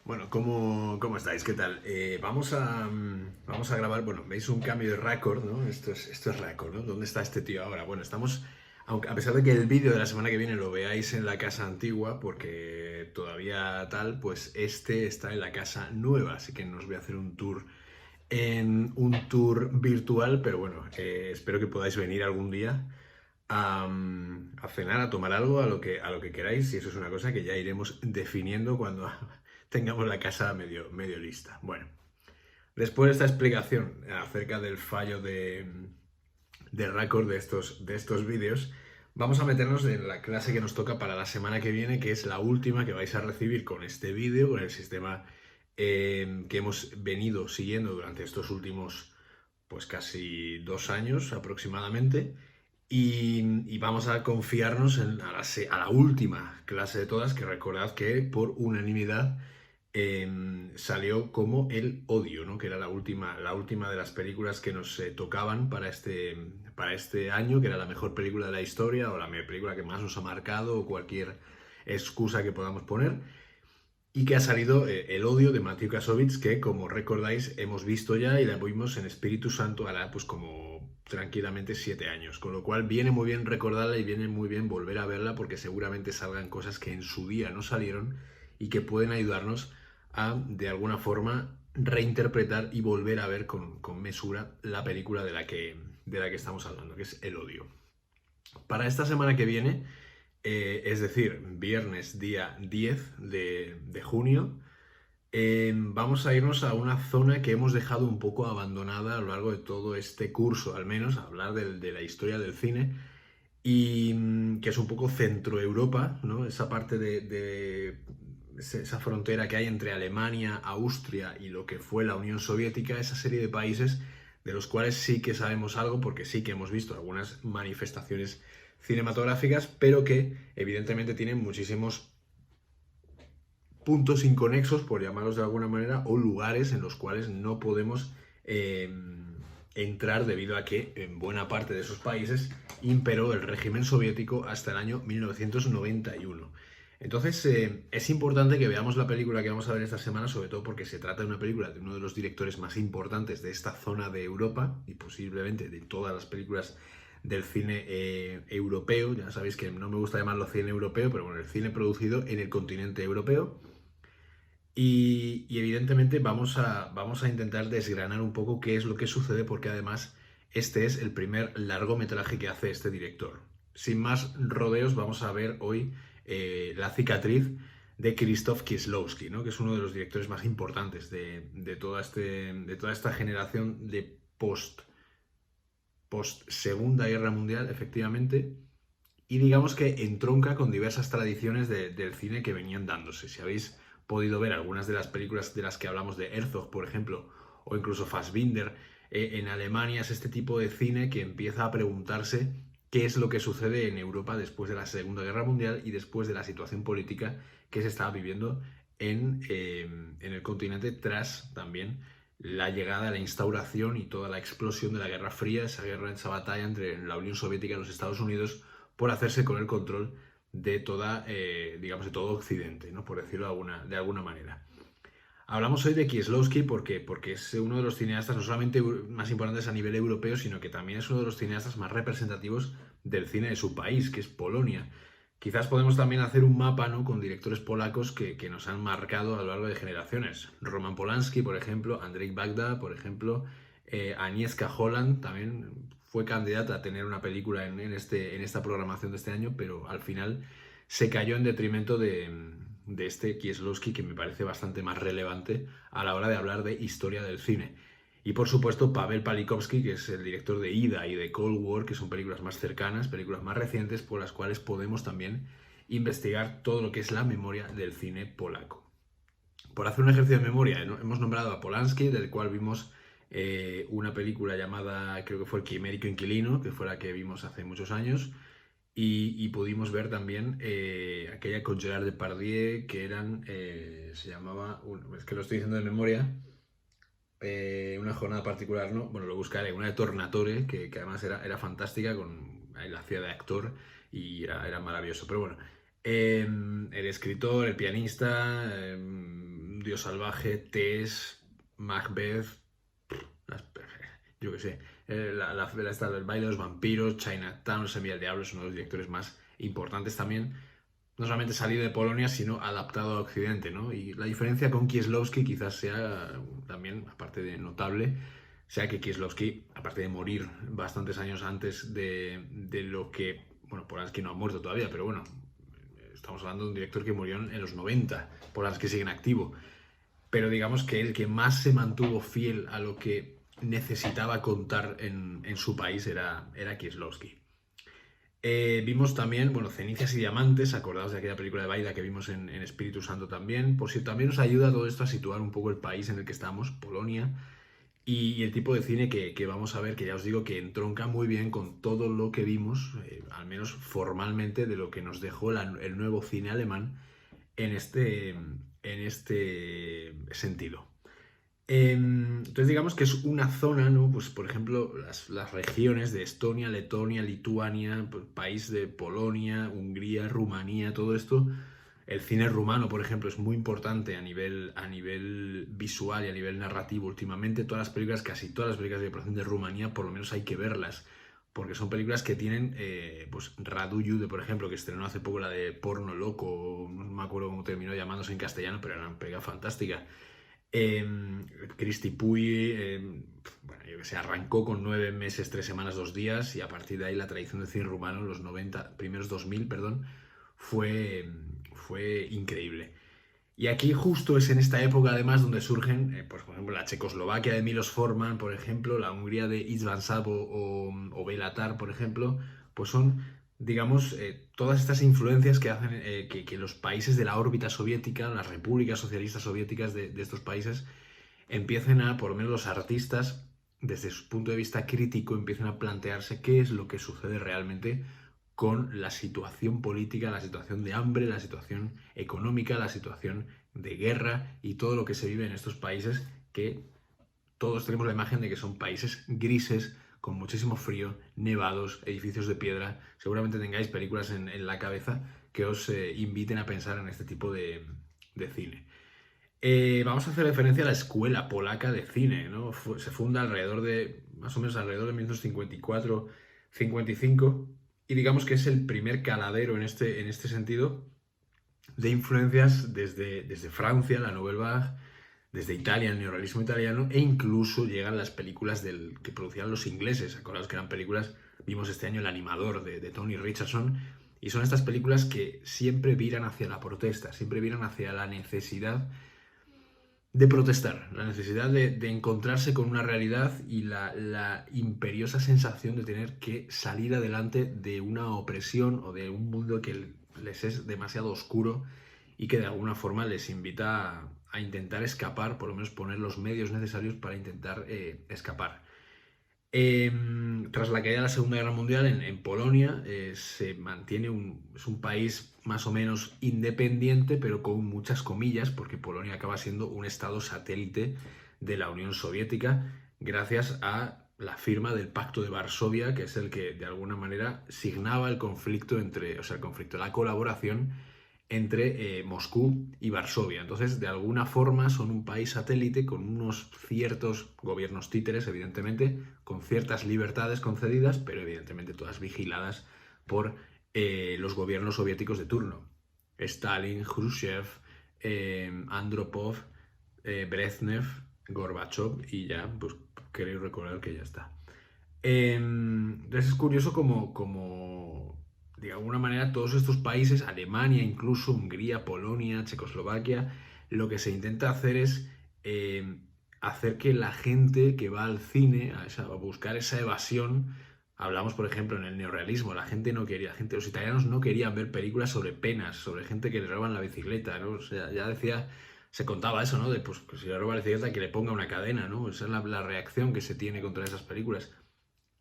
Bueno, ¿cómo estáis? ¿Qué tal? Vamos a grabar, bueno, veis un cambio de récord, ¿no? Esto es récord, ¿no? ¿Dónde está este tío ahora? Bueno, estamos, aunque, a pesar de que el vídeo de la semana que viene lo veáis en la casa antigua, porque todavía tal, pues este está en la casa nueva, así que os voy a hacer un tour virtual, pero bueno, espero que podáis venir algún día a cenar, a tomar algo, a lo que queráis, y eso es una cosa que ya iremos definiendo cuando tengamos la casa medio lista. Bueno, después de esta explicación acerca del fallo de récord de estos vídeos, vamos a meternos en la clase que nos toca para la semana que viene, que es la última que vais a recibir con este vídeo, con el sistema que hemos venido siguiendo durante estos últimos, pues casi 2 años aproximadamente. Y vamos a confiarnos a la última clase de todas, que recordad que por unanimidad salió como El Odio, ¿no? Que era la última de las películas que nos tocaban para este año, que era la mejor película de la historia o la película que más nos ha marcado o cualquier excusa que podamos poner. Y que ha salido El Odio de Matthew Kassovitz, que como recordáis hemos visto ya y la vimos en Espíritu Santo hará pues como tranquilamente 7 años. Con lo cual viene muy bien recordarla y viene muy bien volver a verla porque seguramente salgan cosas que en su día no salieron y que pueden ayudarnos a de alguna forma reinterpretar y volver a ver con mesura la película de la que estamos hablando, que es El Odio. Para esta semana que viene, es decir, viernes día 10 de junio, vamos a irnos a una zona que hemos dejado un poco abandonada a lo largo de todo este curso, al menos, a hablar de la historia del cine, y que es un poco Centroeuropa, ¿no? Esa parte de esa frontera que hay entre Alemania, Austria y lo que fue la Unión Soviética, esa serie de países de los cuales sí que sabemos algo, porque sí que hemos visto algunas manifestaciones cinematográficas, pero que evidentemente tienen muchísimos puntos inconexos, por llamarlos de alguna manera, o lugares en los cuales no podemos eh, entrar debido a que en buena parte de esos países imperó el régimen soviético hasta el año 1991. Entonces es importante que veamos la película que vamos a ver esta semana, sobre todo porque se trata de una película de uno de los directores más importantes de esta zona de Europa y posiblemente de todas las películas del cine europeo. Ya sabéis que no me gusta llamarlo cine europeo, pero bueno, el cine producido en el continente europeo. Y evidentemente vamos a intentar desgranar un poco qué es lo que sucede, porque además este es el primer largometraje que hace este director. Sin más rodeos, vamos a ver hoy La cicatriz de Krzysztof Kieslowski, ¿no? Que es uno de los directores más importantes de toda esta generación de post Segunda Guerra Mundial, efectivamente, y digamos que entronca con diversas tradiciones del cine que venían dándose. Si habéis podido ver algunas de las películas de las que hablamos de Herzog, por ejemplo, o incluso Fassbinder, en Alemania es este tipo de cine que empieza a preguntarse qué es lo que sucede en Europa después de la Segunda Guerra Mundial y después de la situación política que se estaba viviendo en el continente tras también la llegada, la instauración y toda la explosión de la Guerra Fría, esa batalla entre la Unión Soviética y los Estados Unidos por hacerse con el control de digamos, de todo Occidente, ¿no? Por decirlo de alguna manera. Hablamos hoy de Kieslowski porque es uno de los cineastas no solamente más importantes a nivel europeo, sino que también es uno de los cineastas más representativos del cine de su país, que es Polonia. Quizás podemos también hacer un mapa, ¿no? Con directores polacos que nos han marcado a lo largo de generaciones. Roman Polanski, por ejemplo, Andrzej Wajda, por ejemplo, Agnieszka Holland también fue candidata a tener una película en esta programación de este año, pero al final se cayó en detrimento de este Kieslowski, que me parece bastante más relevante a la hora de hablar de historia del cine. Y por supuesto Pavel Palikovsky, que es el director de Ida y de Cold War, que son películas más cercanas, películas más recientes, por las cuales podemos también investigar todo lo que es la memoria del cine polaco. Por hacer un ejercicio de memoria, hemos nombrado a Polanski, del cual vimos una película llamada, creo que fue El Quimérico Inquilino, que fue la que vimos hace muchos años, y pudimos ver también aquella con Gerard Depardieu, que se llamaba, es que lo estoy diciendo de memoria, una jornada particular, ¿no? Bueno, lo buscaré, una de Tornatore, que además era fantástica, él hacía de actor y era maravilloso. Pero bueno, el escritor, el pianista, Dios salvaje, Tess, Macbeth, las- yo qué sé, el baile de los vampiros, Chinatown, Semilla del Diablo, es uno de los directores más importantes también, no solamente salido de Polonia, sino adaptado a Occidente, ¿no? Y la diferencia con Kieslowski quizás sea también, aparte de notable, sea que Kieslowski, aparte de morir bastantes años antes de lo que, bueno, Polanski no ha muerto todavía, pero bueno, estamos hablando de un director que murió en los 90, Polanski sigue en activo, pero digamos que el que más se mantuvo fiel a lo que necesitaba contar en su país era Kieslowski. Vimos también, bueno, Cenicias y Diamantes, acordados de aquella película de Baida que vimos en Espíritu Santo también, por si también nos ayuda todo esto a situar un poco el país en el que estamos, Polonia, y el tipo de cine que vamos a ver, que ya os digo que entronca muy bien con todo lo que vimos, al menos formalmente, de lo que nos dejó el nuevo cine alemán en este sentido. Entonces digamos que es una zona, ¿no? Pues por ejemplo, las regiones de Estonia, Letonia, Lituania, pues, país de Polonia, Hungría, Rumanía, todo esto. El cine rumano, por ejemplo, es muy importante a nivel visual y a nivel narrativo últimamente. Todas las películas, casi todas las películas que proceden de Rumanía, por lo menos hay que verlas, porque son películas que tienen, pues Radu Jude, por ejemplo, que estrenó hace poco la de Porno Loco, no me acuerdo cómo terminó llamándose en castellano, pero era una película fantástica. Eh, Cristi Puy, bueno, yo que sé, arrancó con 9 meses, 3 semanas, 2 días, y a partir de ahí la tradición del cine rumano, en los 90, primeros 2000, perdón, fue increíble. Y aquí justo es en esta época además donde surgen, pues, por ejemplo, la Checoslovaquia de Milos Forman, por ejemplo, la Hungría de István Szabó o Béla Tarr, por ejemplo, pues son, digamos, todas estas influencias que hacen que los países de la órbita soviética, las repúblicas socialistas soviéticas de estos países, empiecen a, por lo menos los artistas, desde su punto de vista crítico, empiecen a plantearse qué es lo que sucede realmente con la situación política, la situación de hambre, la situación económica, la situación de guerra y todo lo que se vive en estos países que todos tenemos la imagen de que son países grises, con muchísimo frío, nevados, edificios de piedra. Seguramente tengáis películas en la cabeza que os inviten a pensar en este tipo de cine. Vamos a hacer referencia a la escuela polaca de cine, ¿no? Se funda más o menos alrededor de 1954-55, y digamos que es el primer caladero en este sentido de influencias desde Francia, la Nouvelle Vague, desde Italia, el neorrealismo italiano, e incluso llegan las películas que producían los ingleses. Acordaos que eran películas, vimos este año El animador de Tony Richardson, y son estas películas que siempre viran hacia la protesta, siempre viran hacia la necesidad de protestar, la necesidad de encontrarse con una realidad y la imperiosa sensación de tener que salir adelante de una opresión o de un mundo que les es demasiado oscuro y que de alguna forma les invita a intentar escapar, por lo menos poner los medios necesarios para intentar escapar. Tras la caída de la Segunda Guerra Mundial en Polonia se mantiene es un país más o menos independiente, pero con muchas comillas, porque Polonia acaba siendo un estado satélite de la Unión Soviética gracias a la firma del Pacto de Varsovia, que es el que de alguna manera signaba el conflicto la colaboración entre Moscú y Varsovia. Entonces, de alguna forma son un país satélite con unos ciertos gobiernos títeres, evidentemente, con ciertas libertades concedidas, pero evidentemente todas vigiladas por los gobiernos soviéticos de turno. Stalin, Khrushchev, Andropov, Brezhnev, Gorbachev, y ya, pues creo recordar que ya está. Entonces es curioso como de alguna manera todos estos países, Alemania, incluso Hungría, Polonia, Checoslovaquia, lo que se intenta hacer es hacer que la gente que va al cine a buscar esa evasión. Hablamos, por ejemplo, en el neorrealismo, los italianos no querían ver películas sobre penas, sobre gente que le roban la bicicleta, ¿no? O sea, se contaba eso, ¿no? De pues que si le roba la bicicleta que le ponga una cadena, ¿no? Esa es la reacción que se tiene contra esas películas.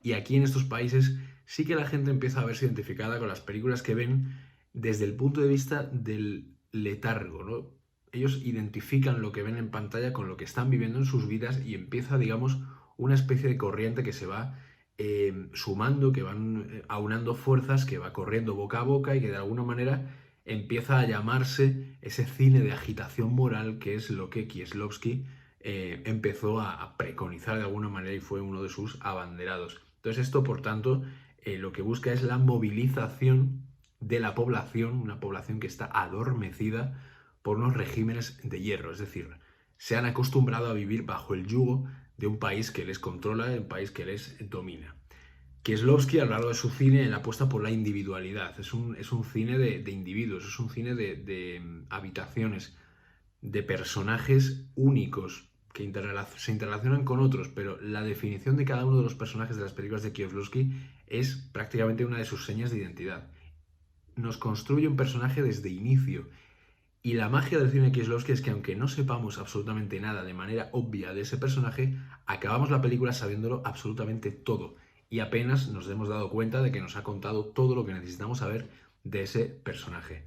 Y aquí en estos países sí que la gente empieza a verse identificada con las películas que ven desde el punto de vista del letargo, ¿no? Ellos identifican lo que ven en pantalla con lo que están viviendo en sus vidas, y empieza, digamos, una especie de corriente que se va sumando, que van aunando fuerzas, que va corriendo boca a boca y que de alguna manera empieza a llamarse ese cine de agitación moral, que es lo que Kieslowski empezó a preconizar de alguna manera y fue uno de sus abanderados. Entonces esto, por tanto, lo que busca es la movilización de la población, una población que está adormecida por unos regímenes de hierro, es decir, se han acostumbrado a vivir bajo el yugo de un país que les controla, de un país que les domina. Kieslowski, a lo largo de su cine, él apuesta por la individualidad. Es un cine de individuos, es un cine de habitaciones, de personajes únicos que se interrelacionan con otros, pero la definición de cada uno de los personajes de las películas de Kieslowski es prácticamente una de sus señas de identidad. Nos construye un personaje desde inicio. Y la magia del cine de Kieslowski es que aunque no sepamos absolutamente nada de manera obvia de ese personaje, acabamos la película sabiéndolo absolutamente todo. Y apenas nos hemos dado cuenta de que nos ha contado todo lo que necesitamos saber de ese personaje.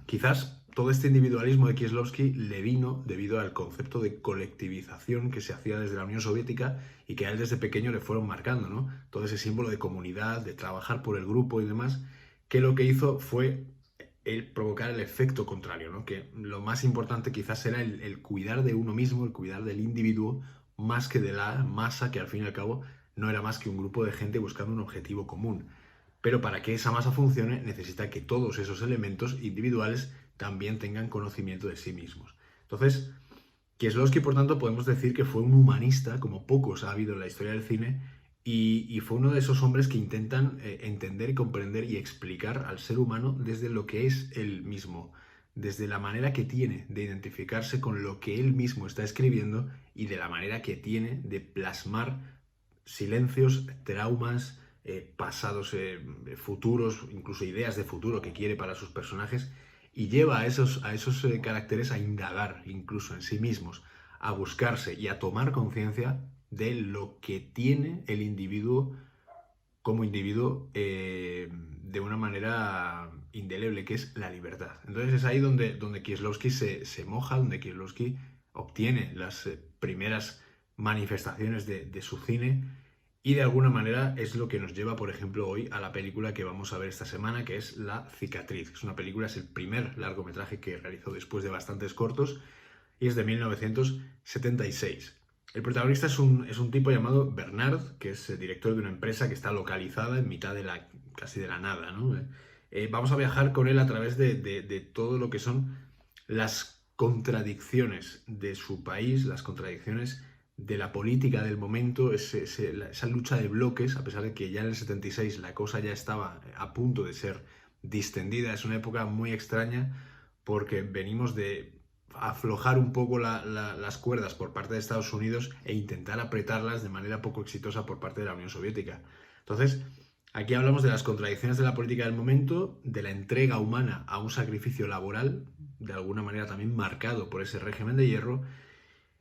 Quizás todo este individualismo de Kieslowski le vino debido al concepto de colectivización que se hacía desde la Unión Soviética y que a él desde pequeño le fueron marcando, ¿no? Todo ese símbolo de comunidad, de trabajar por el grupo y demás, que lo que hizo fue el provocar el efecto contrario, ¿no? Que lo más importante quizás era el cuidar de uno mismo, el cuidar del individuo, más que de la masa, que al fin y al cabo no era más que un grupo de gente buscando un objetivo común. Pero para que esa masa funcione necesita que todos esos elementos individuales también tengan conocimiento de sí mismos. Entonces, Kieslowski, por tanto, podemos decir que fue un humanista, como pocos ha habido en la historia del cine, y fue uno de esos hombres que intentan entender, comprender y explicar al ser humano desde lo que es él mismo, desde la manera que tiene de identificarse con lo que él mismo está escribiendo y de la manera que tiene de plasmar silencios, traumas, pasados, futuros, incluso ideas de futuro que quiere para sus personajes, y lleva a esos caracteres a indagar incluso en sí mismos, a buscarse y a tomar conciencia de lo que tiene el individuo como individuo de una manera indeleble, que es la libertad. Entonces es ahí donde Kieslowski se moja, donde Kieslowski obtiene las primeras manifestaciones de su cine y de alguna manera es lo que nos lleva, por ejemplo, hoy a la película que vamos a ver esta semana, que es La cicatriz. Es una película, es el primer largometraje que realizó después de bastantes cortos y es de 1976. El protagonista es un tipo llamado Bernard, que es director de una empresa que está localizada en mitad de casi de la nada, ¿no? Vamos a viajar con él a través de todo lo que son las contradicciones de su país, las contradicciones de la política del momento, esa lucha de bloques, a pesar de que ya en el 76 la cosa ya estaba a punto de ser distendida. Es una época muy extraña porque venimos de aflojar un poco las cuerdas por parte de Estados Unidos e intentar apretarlas de manera poco exitosa por parte de la Unión Soviética. Entonces, aquí hablamos de las contradicciones de la política del momento, de la entrega humana a un sacrificio laboral, de alguna manera también marcado por ese régimen de hierro,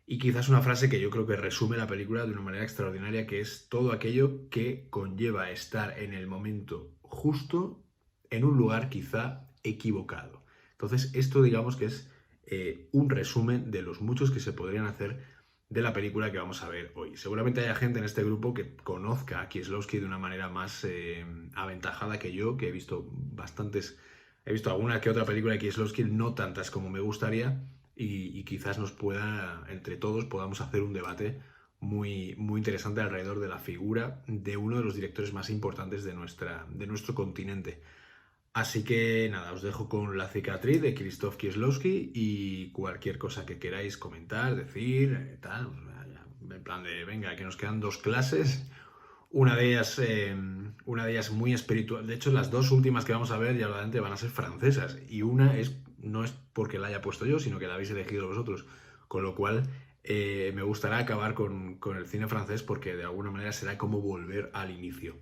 y quizás una frase que yo creo que resume la película de una manera extraordinaria, que es todo aquello que conlleva estar en el momento justo, en un lugar quizá equivocado. Entonces, esto digamos que es un resumen de los muchos que se podrían hacer de la película que vamos a ver hoy. Seguramente haya gente en este grupo que conozca a Kieslowski de una manera más aventajada que yo, que he visto alguna que otra película de Kieslowski, no tantas como me gustaría, y quizás entre todos podamos hacer un debate muy, muy interesante alrededor de la figura de uno de los directores más importantes de nuestro continente. Así que nada, os dejo con La cicatriz de Krzysztof Kieslowski y cualquier cosa que queráis comentar, decir, tal, en plan de, venga, que nos quedan 2 clases, una de ellas muy espiritual. De hecho, las 2 últimas que vamos a ver ya adelante van a ser francesas y una no es porque la haya puesto yo, sino que la habéis elegido vosotros, con lo cual me gustará acabar con el cine francés porque de alguna manera será como volver al inicio.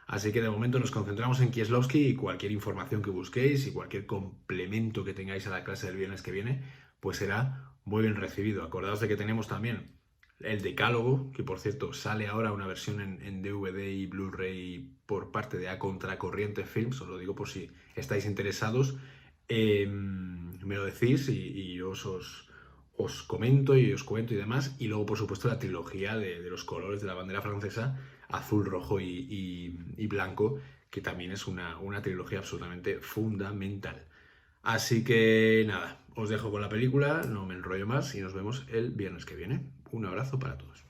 Así que de momento nos concentramos en Kieslowski y cualquier información que busquéis y cualquier complemento que tengáis a la clase del viernes que viene, pues será muy bien recibido. Acordaos de que tenemos también el Decálogo, que por cierto sale ahora una versión en DVD y Blu-ray por parte de A Contracorriente Films, os lo digo por si estáis interesados. Me lo decís y yo os comento y os cuento y demás. Y luego, por supuesto, la trilogía de los colores de la bandera francesa, azul, rojo y blanco, que también es una trilogía absolutamente fundamental. Así que nada, os dejo con la película, no me enrollo más y nos vemos el viernes que viene. Un abrazo para todos.